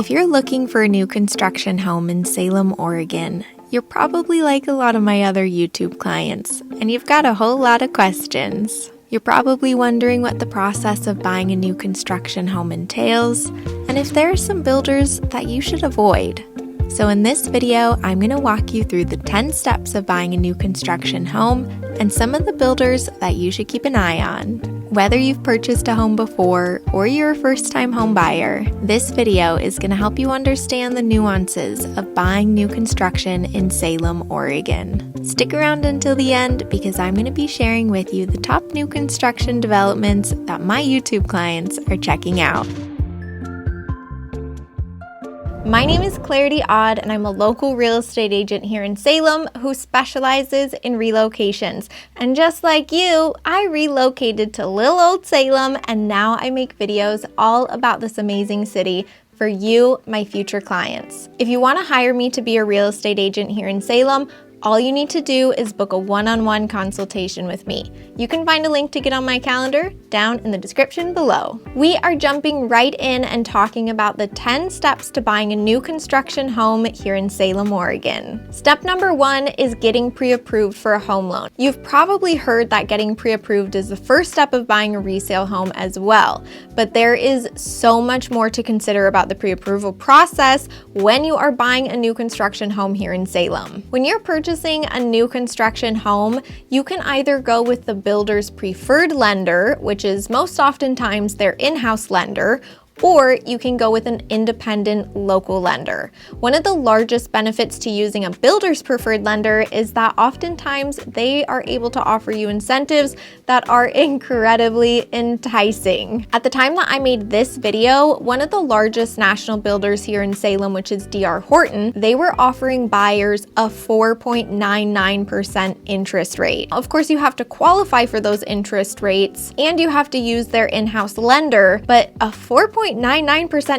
If you're looking for a new construction home in Salem, Oregon, you're probably like a lot of my other YouTube clients, and you've got a whole lot of questions. You're probably wondering what the process of buying a new construction home entails, and if there are some builders that you should avoid. So in this video, I'm going to walk you through the 10 steps of buying a new construction home and some of the builders that you should keep an eye on. Whether you've purchased a home before or you're a first-time home buyer, this video is going to help you understand the nuances of buying new construction in Salem, Oregon. Stick around until the end because I'm going to be sharing with you the top new construction developments that my YouTube clients are checking out. My name is Clarity Odd, and I'm a local real estate agent here in Salem who specializes in relocations. And just like you, I relocated to little old Salem, and now I make videos all about this amazing city for you, my future clients. If you want to hire me to be a real estate agent here in Salem, all you need to do is book a one-on-one consultation with me. You can find a link to get on my calendar down in the description below. We are jumping right in and talking about the 10 steps to buying a new construction home here in Salem, Oregon. Step number 1 is getting pre-approved for a home loan. You've probably heard that getting pre-approved is the first step of buying a resale home as well, but there is so much more to consider about the pre-approval process when you are buying a new construction home here in Salem. When you're purchasing a new construction home, you can either go with the builder's preferred lender, which is most oftentimes their in-house lender, or you can go with an independent local lender. One of the largest benefits to using a builder's preferred lender is that oftentimes they are able to offer you incentives that are incredibly enticing. At the time that I made this video, one of the largest national builders here in Salem, which is D.R. Horton, they were offering buyers a 4.99% interest rate. Of course, you have to qualify for those interest rates and you have to use their in-house lender, but a 4.99%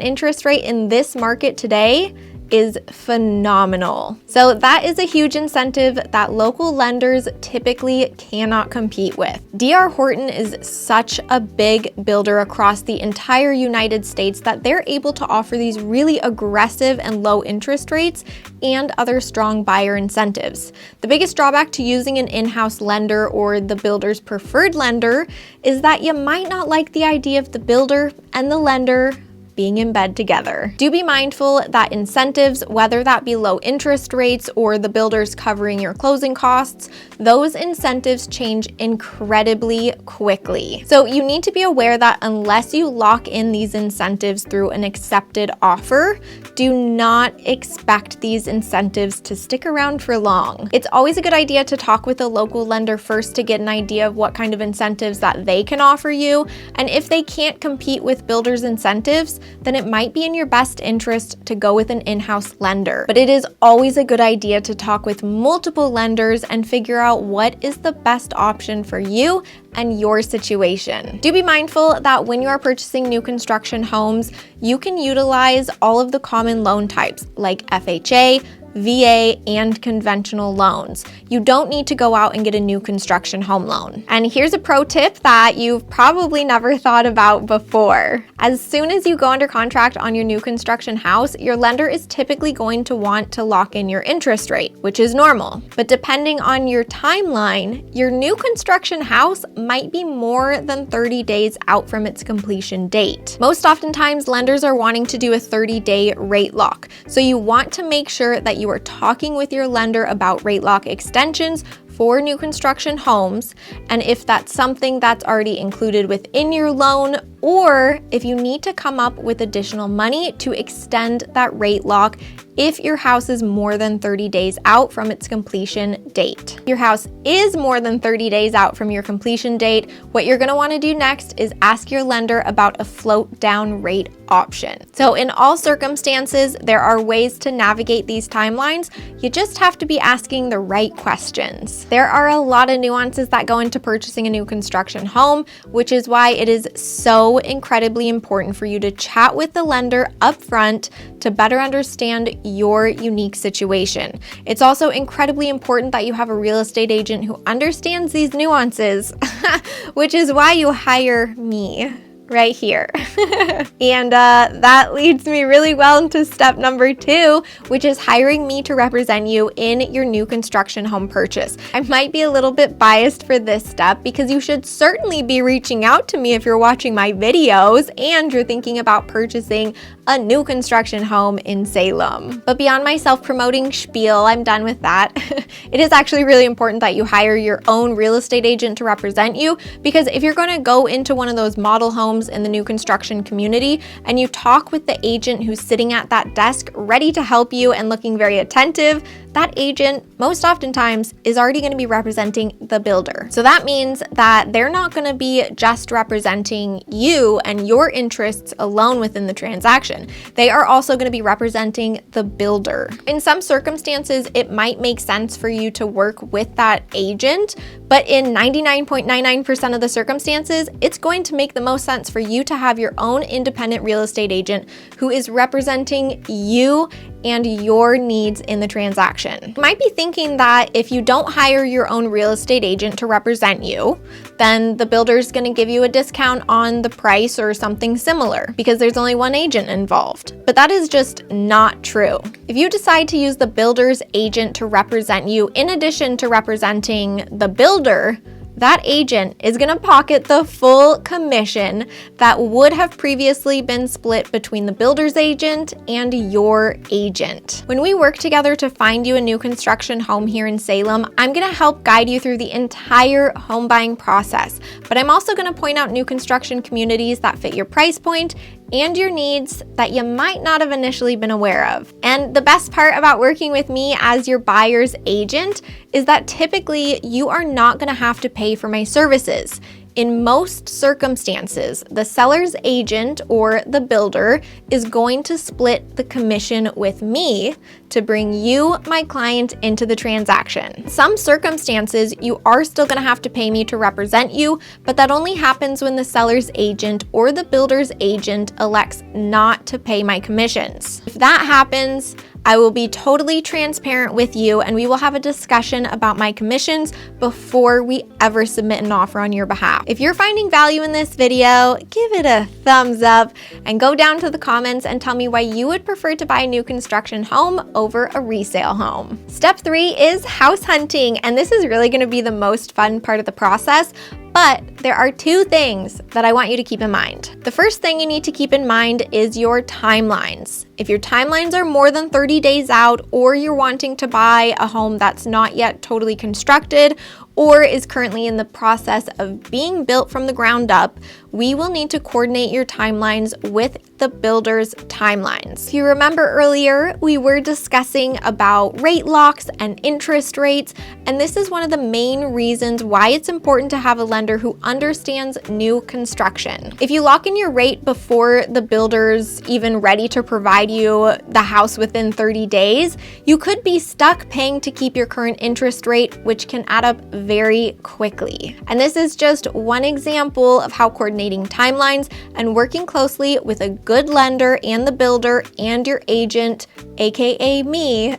interest rate in this market today is phenomenal. So that is a huge incentive that local lenders typically cannot compete with. D.R. Horton is such a big builder across the entire United States that they're able to offer these really aggressive and low interest rates and other strong buyer incentives. The biggest drawback to using an in-house lender or the builder's preferred lender is that you might not like the idea of the builder and the lender being in bed together. Do be mindful that incentives, whether that be low interest rates or the builders covering your closing costs, those incentives change incredibly quickly. So you need to be aware that unless you lock in these incentives through an accepted offer, do not expect these incentives to stick around for long. It's always a good idea to talk with a local lender first to get an idea of what kind of incentives that they can offer you. And if they can't compete with builders' incentives, then it might be in your best interest to go with an in-house lender. But it is always a good idea to talk with multiple lenders and figure out what is the best option for you and your situation. Do be mindful that when you are purchasing new construction homes, you can utilize all of the common loan types like FHA, VA, and conventional loans. You don't need to go out and get a new construction home loan. And here's a pro tip that you've probably never thought about before. As soon as you go under contract on your new construction house, your lender is typically going to want to lock in your interest rate, which is normal. But depending on your timeline, your new construction house might be more than 30 days out from its completion date. Most oftentimes, lenders are wanting to do a 30-day rate lock. So you want to make sure that you are talking with your lender about rate lock extensions for new construction homes, and if that's something that's already included within your loan, or if you need to come up with additional money to extend that rate lock if your house is more than 30 days out from its completion date. If your house is more than 30 days out from your completion date, what you're gonna wanna do next is ask your lender about a float down rate option. So in all circumstances, there are ways to navigate these timelines. You just have to be asking the right questions. There are a lot of nuances that go into purchasing a new construction home, which is why it is so incredibly important for you to chat with the lender upfront to better understand your unique situation. It's also incredibly important that you have a real estate agent who understands these nuances, which is why you hire me. right here. And that leads me really well into step number 2, which is hiring me to represent you in your new construction home purchase. I might be a little bit biased for this step because you should certainly be reaching out to me if you're watching my videos and you're thinking about purchasing a new construction home in Salem. But beyond my self-promoting spiel, I'm done with that. It is actually really important that you hire your own real estate agent to represent you, because if you're going to go into one of those model homes in the new construction community and you talk with the agent who's sitting at that desk ready to help you and looking very attentive, that agent most oftentimes is already going to be representing the builder. So that means that they're not going to be just representing you and your interests alone within the transaction. They are also going to be representing the builder. In some circumstances, it might make sense for you to work with that agent, but in 99.99% of the circumstances, it's going to make the most sense for you to have your own independent real estate agent who is representing you and your needs in the transaction. You might be thinking that if you don't hire your own real estate agent to represent you, then the builder's gonna give you a discount on the price or something similar because there's only one agent involved. But that is just not true. If you decide to use the builder's agent to represent you in addition to representing the builder, that agent is going to pocket the full commission that would have previously been split between the builder's agent and your agent. When we work together to find you a new construction home here in Salem, I'm going to help guide you through the entire home buying process, but I'm also going to point out new construction communities that fit your price point and your needs that you might not have initially been aware of. And the best part about working with me as your buyer's agent is that typically you are not going to have to pay for my services. In most circumstances, the seller's agent or the builder is going to split the commission with me to bring you, my client, into the transaction. Some circumstances, you are still going to have to pay me to represent you, but that only happens when the seller's agent or the builder's agent elects not to pay my commissions. If that happens, I will be totally transparent with you and we will have a discussion about my commissions before we ever submit an offer on your behalf. If you're finding value in this video, give it a thumbs up and go down to the comments and tell me why you would prefer to buy a new construction home over a resale home. Step 3 is house hunting, and this is really going to be the most fun part of the process. But there are 2 things that I want you to keep in mind. The first thing you need to keep in mind is your timelines. If your timelines are more than 30 days out, or you're wanting to buy a home that's not yet totally constructed or is currently in the process of being built from the ground up, we will need to coordinate your timelines with the builder's timelines. If you remember earlier, we were discussing about rate locks and interest rates, and this is one of the main reasons why it's important to have a lender who understands new construction. If you lock in your rate before the builder's even ready to provide you the house within 30 days, you could be stuck paying to keep your current interest rate, which can add up very quickly. And this is just one example of how coordinating timelines and working closely with a good lender and the builder and your agent, aka me,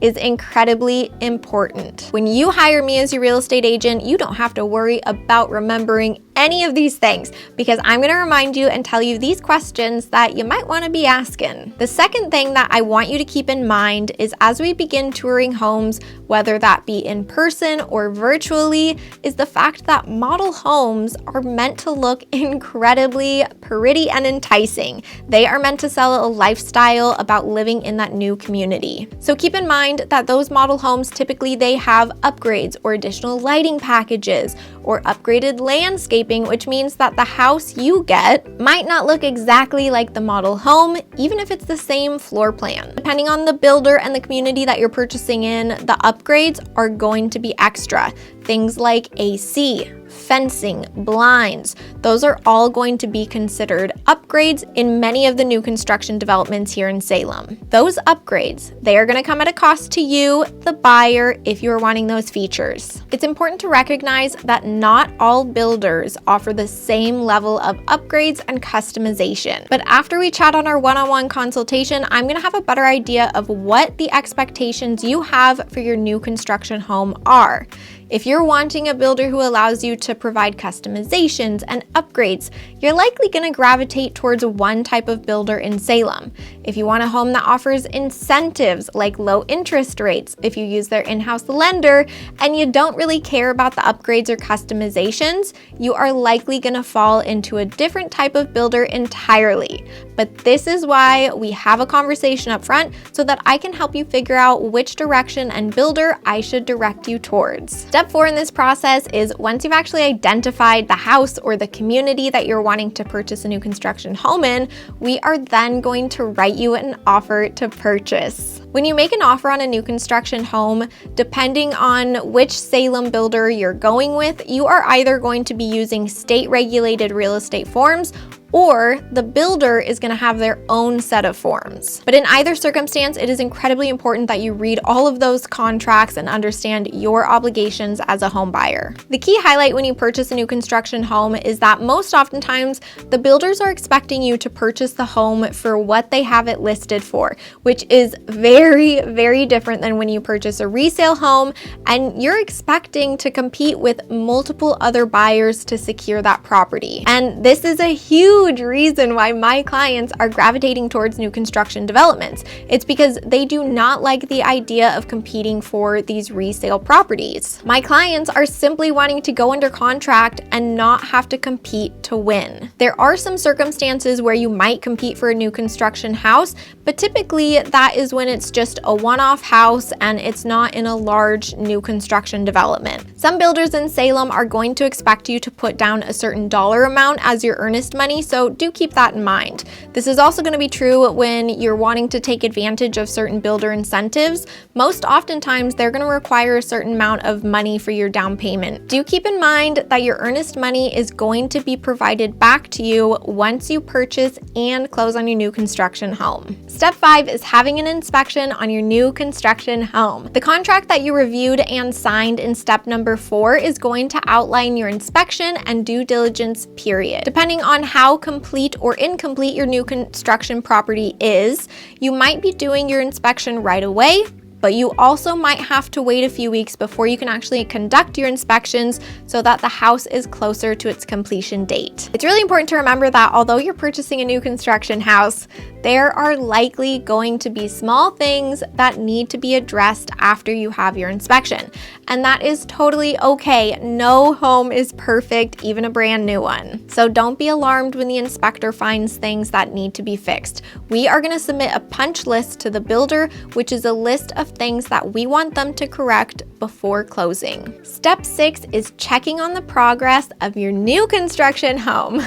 is incredibly important. When you hire me as your real estate agent, you don't have to worry about remembering any of these things because I'm going to remind you and tell you these questions that you might want to be asking. The second thing that I want you to keep in mind is as we begin touring homes, whether that be in person or virtually, is the fact that model homes are meant to look incredibly pretty and enticing. They are meant to sell a lifestyle about living in that new community. So keep in mind that those model homes typically they have upgrades or additional lighting packages or upgraded landscaping, which means that the house you get might not look exactly like the model home, even if it's the same floor plan. Depending on the builder and the community that you're purchasing in, the upgrades are going to be extra. Things like AC, fencing, blinds, those are all going to be considered upgrades in many of the new construction developments here in Salem. Those upgrades, they are going to come at a cost to you, the buyer, if you're wanting those features. It's important to recognize that not all builders offer the same level of upgrades and customization. But after we chat on our one-on-one consultation, I'm going to have a better idea of what the expectations you have for your new construction home are. If you're wanting a builder who allows you to provide customizations and upgrades, you're likely going to gravitate towards one type of builder in Salem. If you want a home that offers incentives like low interest rates, if you use their in-house lender, and you don't really care about the upgrades or customizations, you are likely going to fall into a different type of builder entirely. But this is why we have a conversation up front so that I can help you figure out which direction and builder I should direct you towards. Step 4 in this process is once you've actually identified the house or the community that you're wanting to purchase a new construction home in, we are then going to write you an offer to purchase. When you make an offer on a new construction home, depending on which Salem builder you're going with, you are either going to be using state-regulated real estate forms or the builder is going to have their own set of forms. But in either circumstance, it is incredibly important that you read all of those contracts and understand your obligations as a home buyer. The key highlight when you purchase a new construction home is that most oftentimes the builders are expecting you to purchase the home for what they have it listed for, which is very, very different than when you purchase a resale home and you're expecting to compete with multiple other buyers to secure that property. And this is a huge reason why my clients are gravitating towards new construction developments. It's because they do not like the idea of competing for these resale properties. My clients are simply wanting to go under contract and not have to compete to win. There are some circumstances where you might compete for a new construction house, but typically that is when it's just a one-off house and it's not in a large new construction development. Some builders in Salem are going to expect you to put down a certain dollar amount as your earnest money, so do keep that in mind. This is also going to be true when you're wanting to take advantage of certain builder incentives. Most oftentimes, they're going to require a certain amount of money for your down payment. Do keep in mind that your earnest money is going to be provided back to you once you purchase and close on your new construction home. Step 5 is having an inspection on your new construction home. The contract that you reviewed and signed in step number 4 is going to outline your inspection and due diligence period. Depending on how complete or incomplete your new construction property is, you might be doing your inspection right away, but you also might have to wait a few weeks before you can actually conduct your inspections so that the house is closer to its completion date. It's really important to remember that although you're purchasing a new construction house, there are likely going to be small things that need to be addressed after you have your inspection. And that is totally okay. No home is perfect, even a brand new one. So don't be alarmed when the inspector finds things that need to be fixed. We are going to submit a punch list to the builder, which is a list of things that we want them to correct before closing. Step 6 is checking on the progress of your new construction home.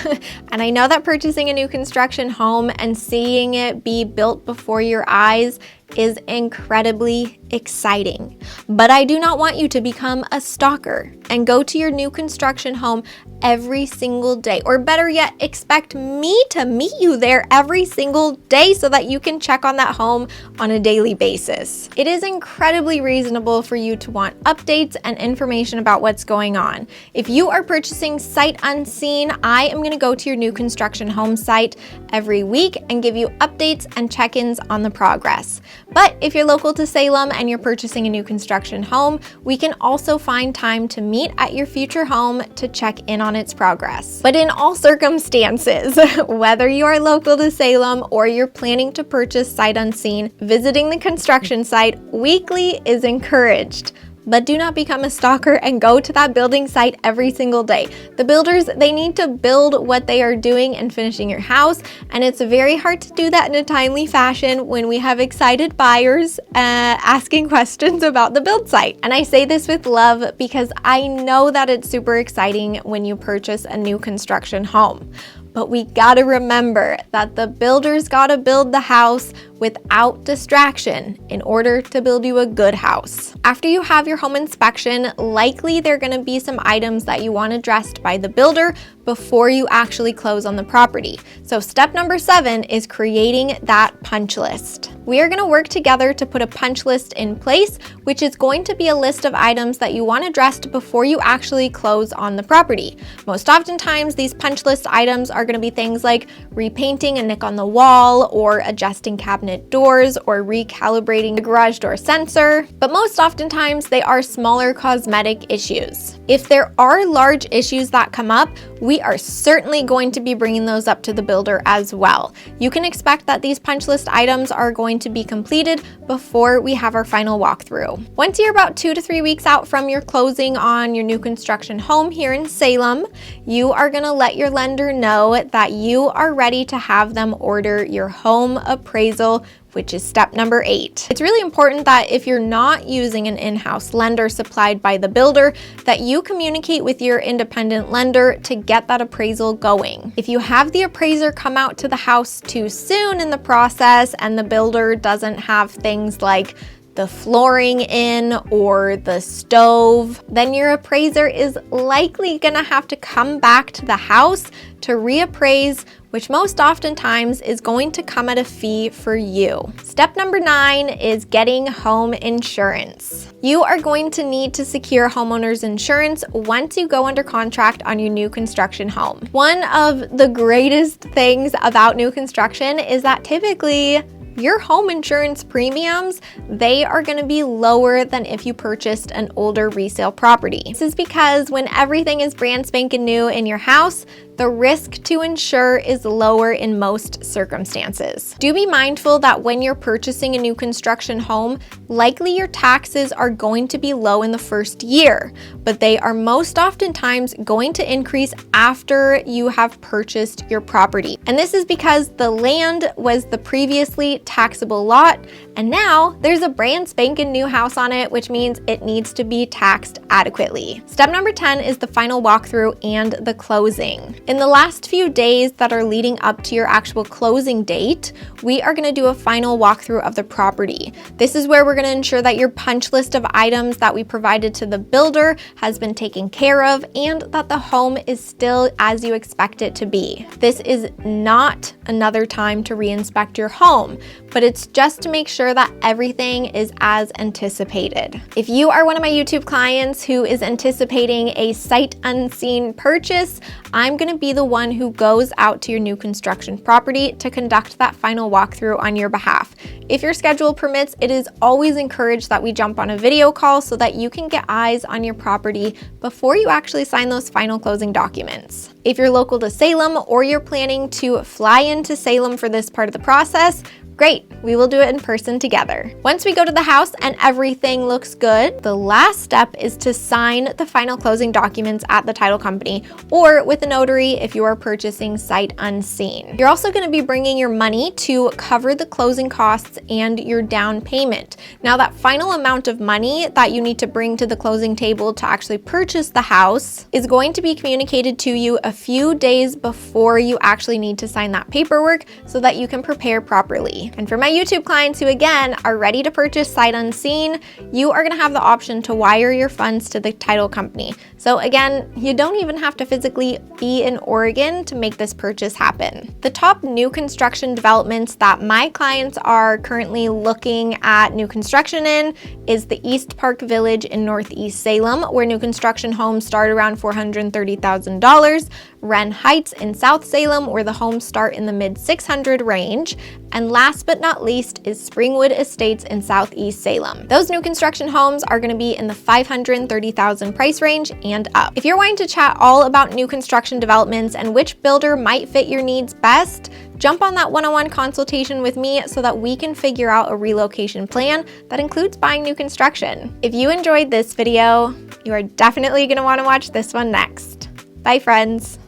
And I know that purchasing a new construction home and seeing it be built before your eyes is incredibly exciting. But I do not want you to become a stalker and go to your new construction home every single day, or better yet, expect me to meet you there every single day so that you can check on that home on a daily basis. It is incredibly reasonable for you to want updates and information about what's going on. If you are purchasing sight unseen, I am going to go to your new construction home site every week and give you updates and check-ins on the progress. But if you're local to Salem and you're purchasing a new construction home, we can also find time to meet at your future home to check in on its progress. But in all circumstances, whether you are local to Salem or you're planning to purchase sight unseen, visiting the construction site weekly is encouraged. But do not become a stalker and go to that building site every single day. The builders, they need to build what they are doing and finishing your house, and it's very hard to do that in a timely fashion when we have excited buyers asking questions about the build site. And I say this with love because I know that it's super exciting when you purchase a new construction home. But we gotta remember that the builders gotta build the house without distraction in order to build you a good house. After you have your home inspection, likely there are gonna be some items that you want addressed by the builder before you actually close on the property. So step number 7 is creating that punch list. We are gonna work together to put a punch list in place, which is going to be a list of items that you want addressed before you actually close on the property. Most oftentimes, these punch list items are gonna be things like repainting a nick on the wall or adjusting cabinet cabinet doors or recalibrating the garage door sensor, but most oftentimes they are smaller cosmetic issues. If there are large issues that come up, we are certainly going to be bringing those up to the builder as well. You can expect that these punch list items are going to be completed before we have our final walkthrough. Once you're about 2 to 3 weeks out from your closing on your new construction home here in Salem, you are going to let your lender know that you are ready to have them order your home appraisal, which is step number 8. It's really important that if you're not using an in-house lender supplied by the builder, that you communicate with your independent lender to get that appraisal going. If you have the appraiser come out to the house too soon in the process and the builder doesn't have things like the flooring in or the stove, then your appraiser is likely gonna have to come back to the house to reappraise, which most oftentimes is going to come at a fee for you. Step number 9 is getting home insurance. You are going to need to secure homeowner's insurance once you go under contract on your new construction home. One of the greatest things about new construction is that typically your home insurance premiums, they are going to be lower than if you purchased an older resale property. This is because when everything is brand spanking new in your house, the risk to insure is lower in most circumstances. Do be mindful that when you're purchasing a new construction home, likely your taxes are going to be low in the first year, but they are most oftentimes going to increase after you have purchased your property. And this is because the land was the previously taxable lot, and now there's a brand spanking new house on it, which means it needs to be taxed adequately. Step number 10 is the final walkthrough and the closing. In the last few days that are leading up to your actual closing date, we are going to do a final walkthrough of the property. This is where we're going to ensure that your punch list of items that we provided to the builder has been taken care of and that the home is still as you expect it to be. This is not another time to re-inspect your home, but it's just to make sure that everything is as anticipated. If you are one of my YouTube clients who is anticipating a sight unseen purchase, I'm going to be the one who goes out to your new construction property to conduct that final walkthrough on your behalf. If your schedule permits, it is always encouraged that we jump on a video call so that you can get eyes on your property before you actually sign those final closing documents. If you're local to Salem or you're planning to fly into Salem for this part of the process, great, we will do it in person together. Once we go to the house and everything looks good, the last step is to sign the final closing documents at the title company or with a notary if you are purchasing sight unseen. You're also going to be bringing your money to cover the closing costs and your down payment. Now, that final amount of money that you need to bring to the closing table to actually purchase the house is going to be communicated to you a few days before you actually need to sign that paperwork so that you can prepare properly. And for my YouTube clients who, again, are ready to purchase sight unseen, you are going to have the option to wire your funds to the title company. So again, you don't even have to physically be in Oregon to make this purchase happen. The top new construction developments that my clients are currently looking at new construction in is the East Park Village in Northeast Salem, where new construction homes start around $430,000, Wren Heights in South Salem, where the homes start in the mid-600 range, and last but not least is Springwood Estates in Southeast Salem. Those new construction homes are going to be in the $530,000 price range and up. If you're wanting to chat all about new construction developments and which builder might fit your needs best, jump on that one-on-one consultation with me so that we can figure out a relocation plan that includes buying new construction. If you enjoyed this video, you are definitely going to want to watch this one next. Bye, friends.